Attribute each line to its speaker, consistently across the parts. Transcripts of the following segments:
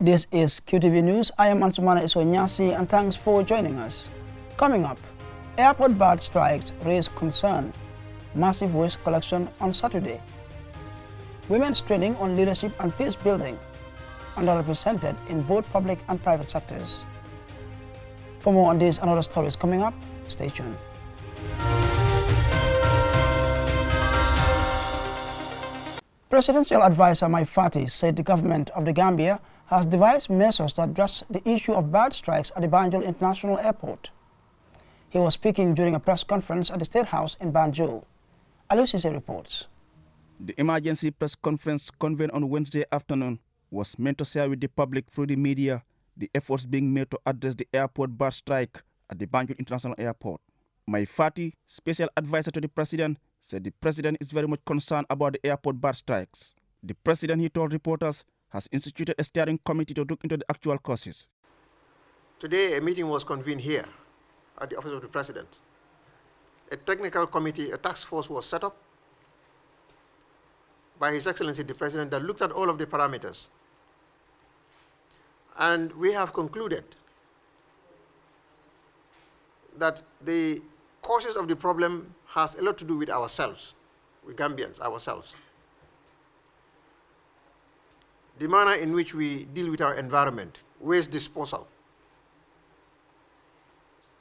Speaker 1: This is QTV News. I am Ansumana Isonyasi and thanks for joining us. Coming up, airport bird strikes raise concern. Massive waste collection on Saturday. Women's training on leadership and peace building, underrepresented in both public and private sectors. For more on this and other stories coming up, stay tuned. Presidential advisor Mike Fati said the government of the Gambia has devised measures to address the issue of bird strikes at the Banjul International Airport. He was speaking during a press conference at the State House in Banjul. Alusise reports.
Speaker 2: The emergency press conference convened on Wednesday afternoon was meant to share with the public through the media the efforts being made to address the airport bird strike at the Banjul International Airport. Mike Fati, special advisor to the president, said the president is very much concerned about the airport bird strikes. The president, he told reporters, has instituted a steering committee to look into the actual causes.
Speaker 3: Today, a meeting was convened here at the office of the president. A technical committee, a task force was set up by His Excellency the President that looked at all of the parameters. And we have concluded that the causes of the problem has a lot to do with ourselves, with Gambians, ourselves. The manner in which we deal with our environment, waste disposal.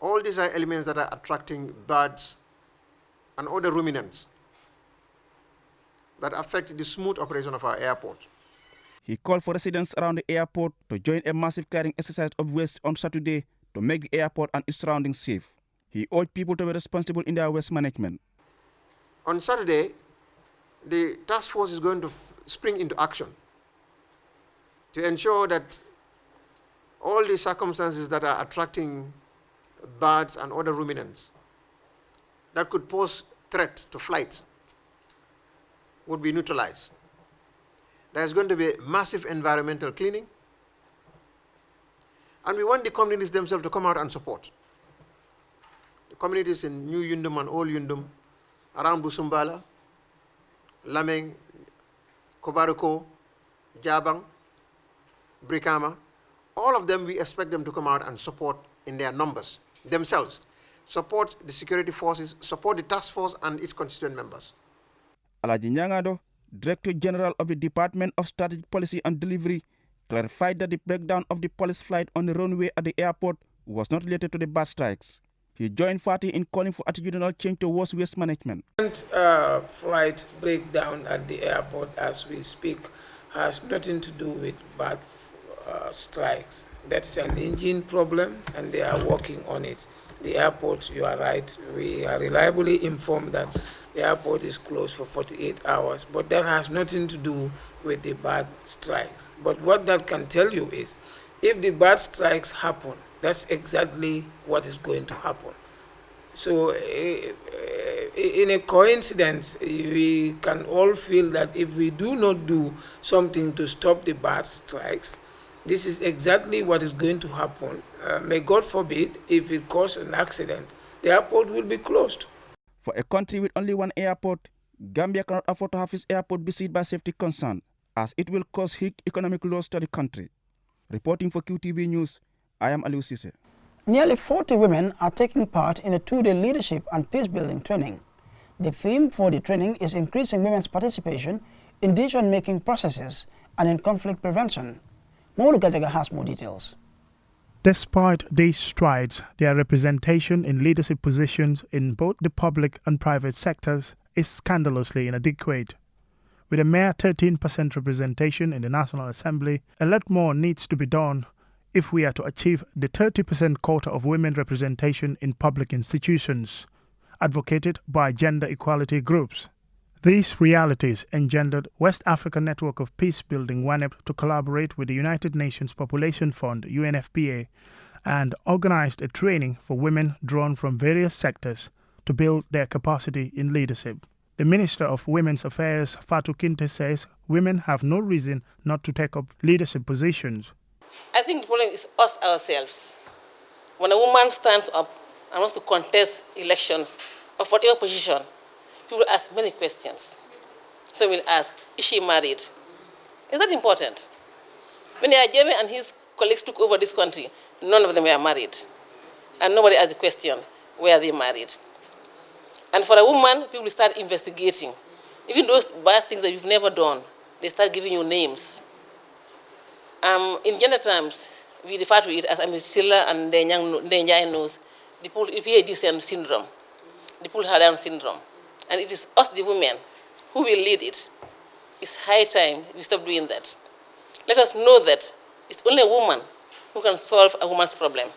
Speaker 3: All these are elements that are attracting birds and other ruminants that affect the smooth operation of our airport.
Speaker 2: He called for residents around the airport to join a massive clearing exercise of waste on Saturday to make the airport and its surroundings safe. He urged people to be responsible in their waste management.
Speaker 3: On Saturday, the task force is going to spring into action to ensure that all the circumstances that are attracting birds and other ruminants that could pose threat to flight would be neutralized. There's going to be massive environmental cleaning, and we want the communities themselves to come out and support. The communities in New Yundum and Old Yundum, around Busumbala, Lameng, Kobaroko, Jabang, Brikama, all of them, we expect them to come out and support in their numbers themselves, support the security forces, support the task force and its constituent members.
Speaker 2: Alaji Nyangado, Director General of the Department of Strategic Policy and Delivery, clarified that the breakdown of the police flight on the runway at the airport was not related to the bird strikes. He joined Fati in calling for attitudinal change towards waste management.
Speaker 4: Flight breakdown at the airport as we speak has nothing to do with bird strikes. That's an engine problem and they are working on it. The airport, you are right, we are reliably informed that the airport is closed for 48 hours, but that has nothing to do with the bird strikes. But what that can tell you is, if the bird strikes happen, that's exactly what is going to happen. So in a coincidence, we can all feel that if we do not do something to stop the bird strikes, this is exactly what is going to happen. May God forbid, if it causes an accident, the airport will be closed.
Speaker 2: For a country with only one airport, Gambia cannot afford to have its airport besieged by safety concern, as it will cause huge economic loss to the country. Reporting for QTV News, I am Alusise.
Speaker 1: Nearly 40 women are taking part in a two-day leadership and peace-building training. The theme for the training is increasing women's participation in decision-making processes and in conflict prevention. Maulu Gajaga has more details.
Speaker 5: Despite these strides, their representation in leadership positions in both the public and private sectors is scandalously inadequate. With a mere 13% representation in the National Assembly, a lot more needs to be done if we are to achieve the 30% quota of women representation in public institutions, advocated by gender equality groups. These realities engendered West African Network of Peace Building WANEP to collaborate with the United Nations Population Fund UNFPA and organized a training for women drawn from various sectors to build their capacity in leadership. The Minister of Women's Affairs, Fatou Kinte, says women have no reason not to take up leadership positions.
Speaker 6: I think the problem is us ourselves. When a woman stands up and wants to contest elections of whatever position, people ask many questions. So we'll ask, is she married? Is that important? When Yahya Jammeh and his colleagues took over this country, none of them were married. And nobody asked the question, were they married? And for a woman, people start investigating. Even those bad things that you've never done, they start giving you names. In gender terms, we refer to it as Amisilla and Ndenjai knows, the PhD syndrome, the Pull-Down syndrome. And it is us, the women, who will lead it. It's high time we stop doing that. Let us know that it's only a woman who can solve a woman's problem.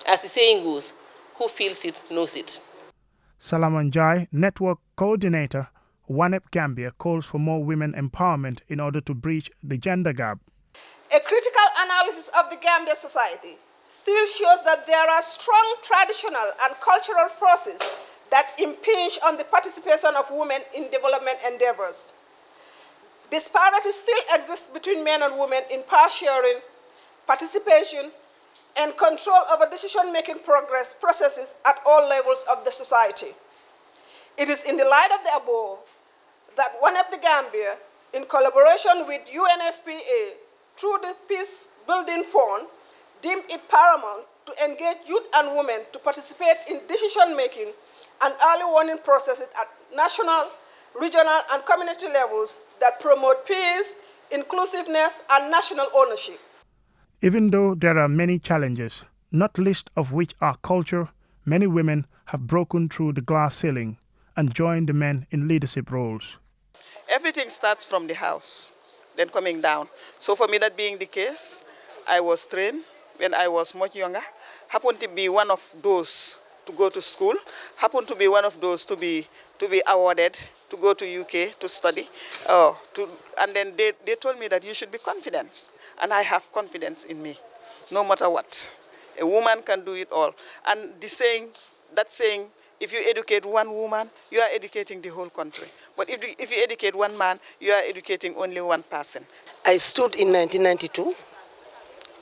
Speaker 6: As the saying goes, who feels it knows it.
Speaker 5: Salaman Jai, Network Coordinator, OneUp Gambia, calls for more women empowerment in order to breach the gender gap.
Speaker 7: A critical analysis of the Gambia society still shows that there are strong traditional and cultural forces that impinge on the participation of women in development endeavors. Disparity still exists between men and women in power sharing, participation, and control over decision-making processes at all levels of the society. It is in the light of the above that OneUp the Gambia, in collaboration with UNFPA through the Peace Building Fund, deemed it paramount to engage youth and women to participate in decision-making and early warning processes at national, regional, and community levels that promote peace, inclusiveness, and national ownership.
Speaker 5: Even though there are many challenges, not least of which are culture, many women have broken through the glass ceiling and joined the men in leadership roles.
Speaker 8: Everything starts from the house, then coming down. So for me, that being the case, I was trained when I was much younger, happened to be one of those to go to school, happened to be one of those to be awarded to go to UK to study. And then they told me that you should be confident. And I have confidence in me, no matter what. A woman can do it all. And that saying, if you educate one woman, you are educating the whole country. But if you educate one man, you are educating only one person.
Speaker 9: I stood in 1992,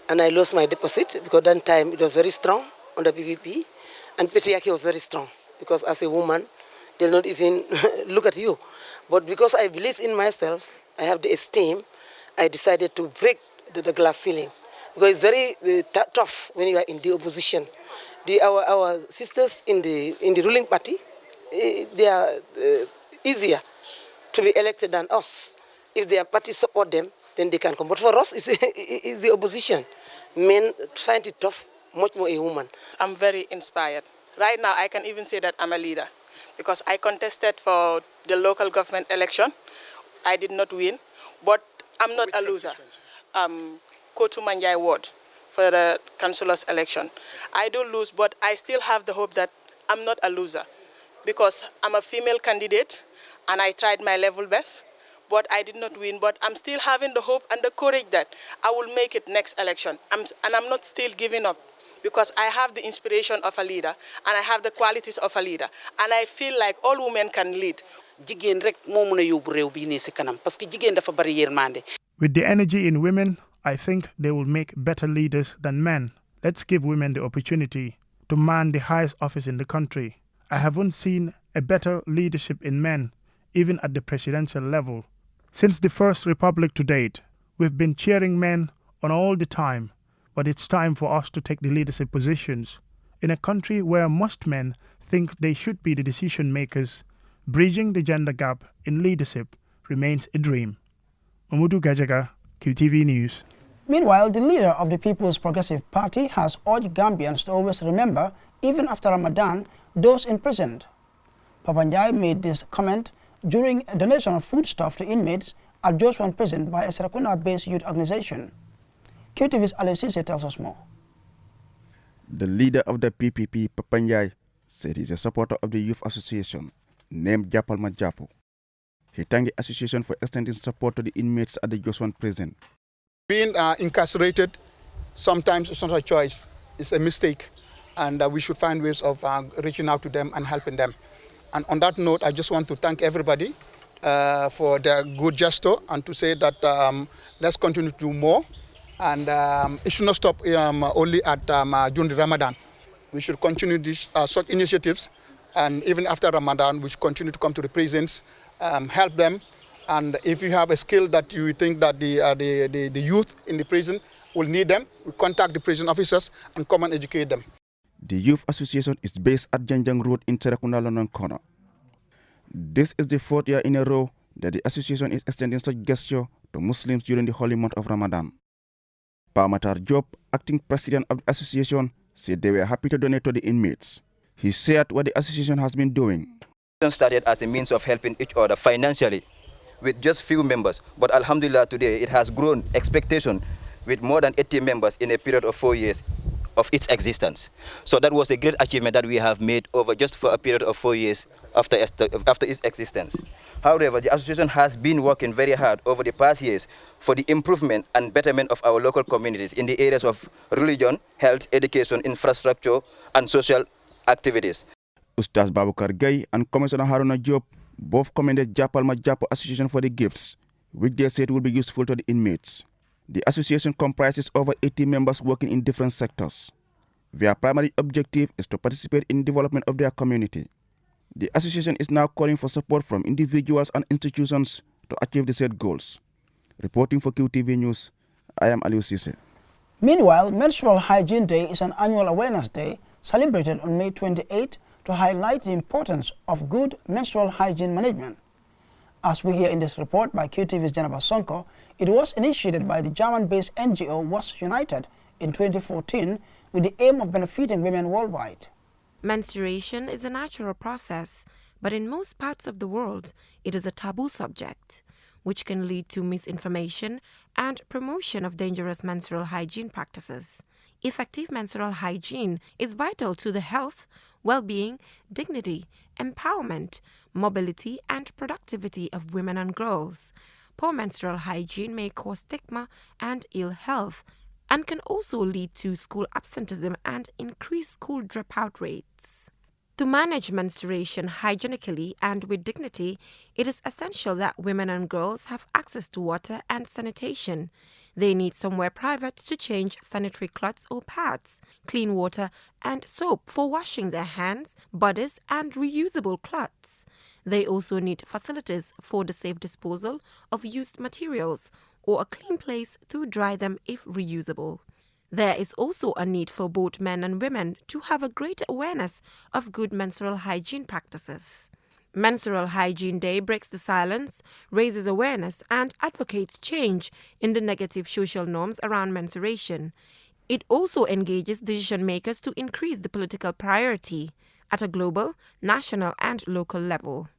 Speaker 9: and I lost my deposit because that time it was very strong under PPP, and patriarchy was very strong because as a woman, they'll not even look at you. But because I believe in myself, I have the esteem, I decided to break the glass ceiling because it's very tough when you are in the opposition. Our sisters in the ruling party, they are easier to be elected than us. If their party support them, then they can come. But for us, it's the opposition. Men find it tough, much more a woman.
Speaker 8: I'm very inspired. Right now, I can even say that I'm a leader because I contested for the local government election. I did not win, but I'm not a loser. Kotu Manjai ward for the councillor's election. I do lose, but I still have the hope that I'm not a loser because I'm a female candidate and I tried my level best, but I did not win. But I'm still having the hope and the courage that I will make it next election. And I'm not still giving up because I have the inspiration of a leader and I have the qualities of a leader. And I feel like all women can lead.
Speaker 5: With the energy in women, I think they will make better leaders than men. Let's give women the opportunity to man the highest office in the country. I haven't seen a better leadership in men, even at the presidential level. Since the First Republic to date, we've been cheering men on all the time, but it's time for us to take the leadership positions. In a country where most men think they should be the decision makers, bridging the gender gap in leadership remains a dream. Mamudu Gajaga, QTV News.
Speaker 1: Meanwhile, the leader of the People's Progressive Party has urged Gambians to always remember, even after Ramadan, those imprisoned. Papanjai made this comment during a donation of foodstuff to inmates at Joshua Prison by a Serakunda-based youth organization. QTV's Alif Sise tells us more.
Speaker 2: The leader of the PPP, Papanjai, said he's a supporter of the youth association named Japal Majapo. He thanked the association for extending support to the inmates at the Joshua Prison.
Speaker 10: Being incarcerated, sometimes it's not a choice, it's a mistake. And we should find ways of reaching out to them and helping them. And on that note, I just want to thank everybody for their good gesture and to say that let's continue to do more. And it should not stop only at during the Ramadan. We should continue these such initiatives. And even after Ramadan, we should continue to come to the prisons, help them, And if you have a skill that you think that the youth in the prison will need them, we contact the prison officers and come and educate them.
Speaker 2: The Youth Association is based at Janjang Road in Serekunda, London Corner. This is the 4th year in a row that the association is extending such gesture to Muslims during the holy month of Ramadan. Pamatar Job, acting president of the association, said they were happy to donate to the inmates. He said what the association has been doing.
Speaker 11: It started as a means of helping each other financially with just few members, but alhamdulillah today it has grown expectation with more than 80 members in a period of 4 years of its existence. So that was a great achievement that we have made over just for a period of 4 years after its existence. However, the association has been working very hard over the past years for the improvement and betterment of our local communities in the areas of religion, health, education, infrastructure, and social activities.
Speaker 2: Ustaz Babukar Gay and Commissioner Haruna Job both commended Japal Majapo Association for the gifts, which they said will be useful to the inmates. The association comprises over 80 members working in different sectors. Their primary objective is to participate in the development of their community. The association is now calling for support from individuals and institutions to achieve the said goals. Reporting for QTV News, I am Aliou Cisse.
Speaker 1: Meanwhile, Menstrual Hygiene Day is an annual awareness day celebrated on May 28 to highlight the importance of good menstrual hygiene management. As we hear in this report by QTV's Jennifer Sonko, it was initiated by the German-based NGO Was United in 2014 with the aim of benefiting women worldwide.
Speaker 12: Menstruation is a natural process, but in most parts of the world, it is a taboo subject, which can lead to misinformation and promotion of dangerous menstrual hygiene practices. Effective menstrual hygiene is vital to the health, well-being, dignity, empowerment, mobility, and productivity of women and girls. Poor menstrual hygiene may cause stigma and ill health, and can also lead to school absenteeism and increased school dropout rates. To manage menstruation hygienically and with dignity, it is essential that women and girls have access to water and sanitation. They need somewhere private to change sanitary cloths or pads, clean water and soap for washing their hands, bodies and reusable cloths. They also need facilities for the safe disposal of used materials or a clean place to dry them if reusable. There is also a need for both men and women to have a greater awareness of good menstrual hygiene practices. Menstrual Hygiene Day breaks the silence, raises awareness, and advocates change in the negative social norms around menstruation. It also engages decision makers to increase the political priority at a global, national, and local level.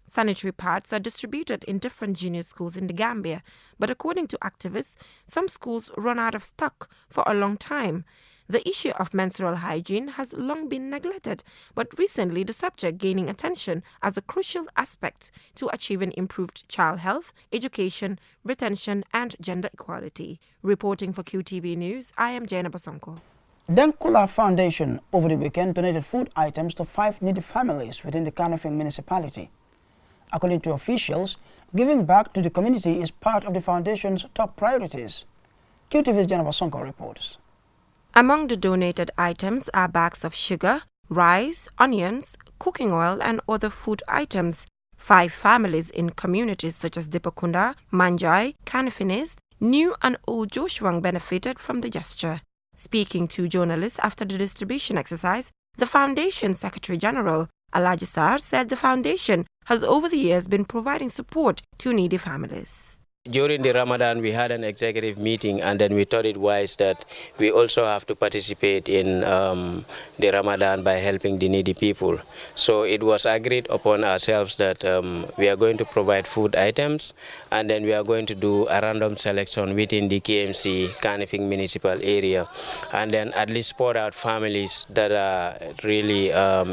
Speaker 12: Sanitary pads are distributed in different junior schools in the Gambia, but according to activists, some schools run out of stock for a long time. The issue of menstrual hygiene has long been neglected, but recently the subject gaining attention as a crucial aspect to achieving improved child health, education, retention, and gender equality. Reporting for QTV News, I am Jaina Basonko.
Speaker 1: Denkula Foundation over the weekend donated food items to 5 needy families within the Kanifing municipality. According to officials, giving back to the community is part of the foundation's top priorities. QTV's Jennifer Sonko reports.
Speaker 12: Among the donated items are bags of sugar, rice, onions, cooking oil, and other food items. 5 families in communities such as Dipakunda, Manjai, Kanifing, New and Old Joshuang benefited from the gesture. Speaking to journalists after the distribution exercise, the Foundation Secretary General, Alhaji Sarr, said the foundation has over the years been providing support to needy families.
Speaker 13: During the Ramadan, we had an executive meeting, and then we thought it wise that we also have to participate in the Ramadan by helping the needy people. So it was agreed upon ourselves that we are going to provide food items, and then we are going to do a random selection within the KMC, Kanifing municipal area, and then at least spot out families that are really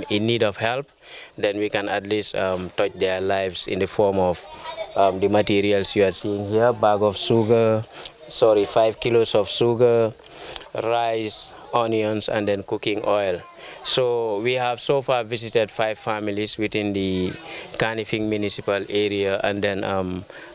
Speaker 13: in need of help. Then we can at least touch their lives in the form of the materials you are seeing here, 5 kilos of sugar, rice, onions, and then cooking oil. So we have so far visited 5 families within the Kanifing municipal area, and then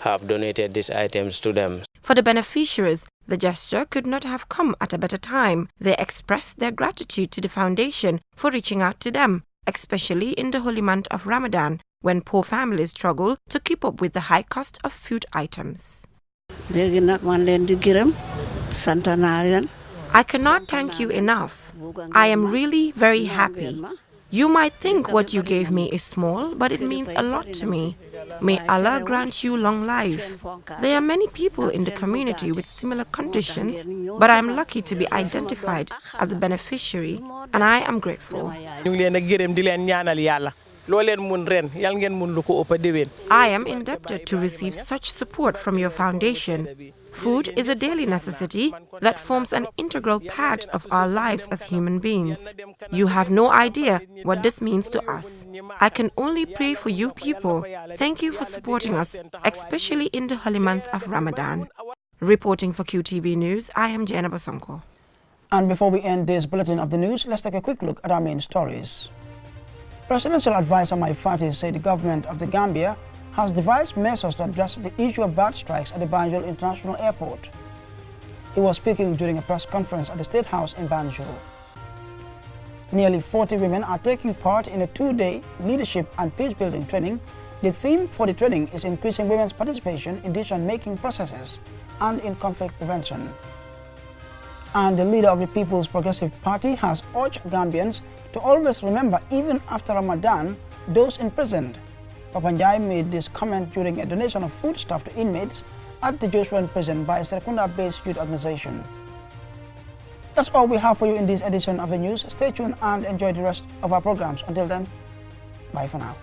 Speaker 13: have donated these items to them.
Speaker 12: For the beneficiaries, the gesture could not have come at a better time. They expressed their gratitude to the foundation for reaching out to them, especially in the holy month of Ramadan, when poor families struggle to keep up with the high cost of food items. I cannot thank you enough. I am really very happy. You might think what you gave me is small, but it means a lot to me. May Allah grant you long life. There are many people in the community with similar conditions, but I am lucky to be identified as a beneficiary, and I am grateful. I am indebted to receive such support from your foundation. Food is a daily necessity that forms an integral part of our lives as human beings. You have no idea what this means to us. I can only pray for you people. Thank you for supporting us, especially in the holy month of Ramadan. Reporting for QTV News, I am Jana Basonko.
Speaker 1: And before we end this bulletin of the news, let's take a quick look at our main stories. Presidential advisor Mai Fatty said the government of the Gambia has devised measures to address the issue of bird strikes at the Banjul International Airport. He was speaking during a press conference at the State House in Banjul. Nearly 40 women are taking part in a 2-day leadership and peace-building training. The theme for the training is increasing women's participation in decision-making processes and in conflict prevention. And the leader of the People's Progressive Party has urged Gambians to always remember, even after Ramadan, those imprisoned. Papanjai made this comment during a donation of foodstuff to inmates at the Joshua prison by a Serekunda-based youth organization. That's all we have for you in this edition of the news. Stay tuned and enjoy the rest of our programs. Until then, bye for now.